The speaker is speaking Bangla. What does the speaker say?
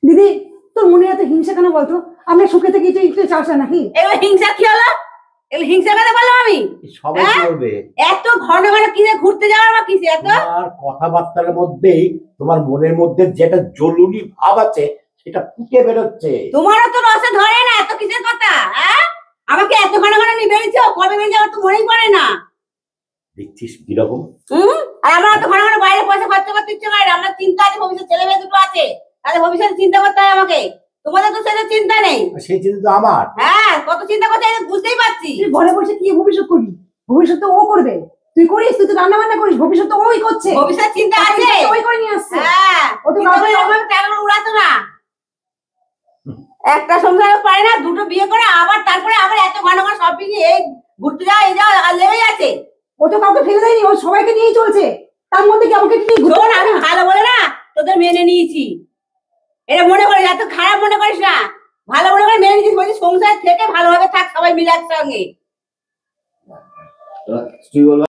দিদি তোর মনে এত হিংসা কেন বলতো? আমরা সুখে থেকে একটু চাস না নাকি? এগুলো হিংসা কি হলো? এগুলো হিংসা কেন বললাম আমি? সবাই করবে। এত ঘন ঘন কিসে ঘুরতে যাওয়ার বা কিসে এত? তোমার কথাবার্তার মধ্যেই তোমার মনের মধ্যে যেটা জলুনি ভাব আছে সেটা ফুটে বেরোচ্ছে। তোমারও তো রসে ধরে না, এত কিসের কথা? হ্যাঁ, আমাকে এত ঘন ঘন নিয়ে বেরিয়েছো, কবে বেরিয়ে আমার তো মনেই পড়ে না। দেখছিস কিরকম? আর আমার তো ঘন ঘন বাইরে পয়সা খরচা করতে ইচ্ছে করে না। আমার চিন্তা আছে, ভবিষ্যৎ ছেলে মেয়ে দুটো আছে, তাহলে ভবিষ্যৎ চিন্তা করতে হয় আমাকে। তোমাদের তো সেটা চিন্তা নেই। সেই চিন্তা তো আমার। হ্যাঁ, কত চিন্তা করতে হয় বুঝতেই পারছি। তুই ঘরে বসে কি ভবিষ্যৎ করবি? ভবিষ্যৎ তো ও করবে। তুই করিস, তুই তো রান্না বান্না করিস, ভবিষ্যৎ তো ওই করছে। ভবিষ্যৎ চিন্তা আছে, ওই করে নিয়ে আসছে। হ্যাঁ, ও তো কিন্তু ওইভাবে টাকা উড়াতো না। একটা সংসার পারে না, দুটো বিয়ে করে আবার তারপরে আবার এত ঘন ঘন সব নিয়ে এই ঘুরতে যাওয়া এই যাওয়া আর লেগেই আছে। ও তো কাউকে ফেলে দেয়নি, ও সবাইকে নিয়েই চলছে। তার মধ্যে কি আমাকে কি ঘুরতে? শোন, আমি ভালো বলে না তোদের মেনে নিয়েছি, এটা মনে করিস, এত খারাপ মনে করিস না, ভালো মনে করে মেনে নিয়েছিস। বলছি সংসার থেকে ভালোভাবে থাক, সবাই মিলে একসঙ্গে। তুই বল।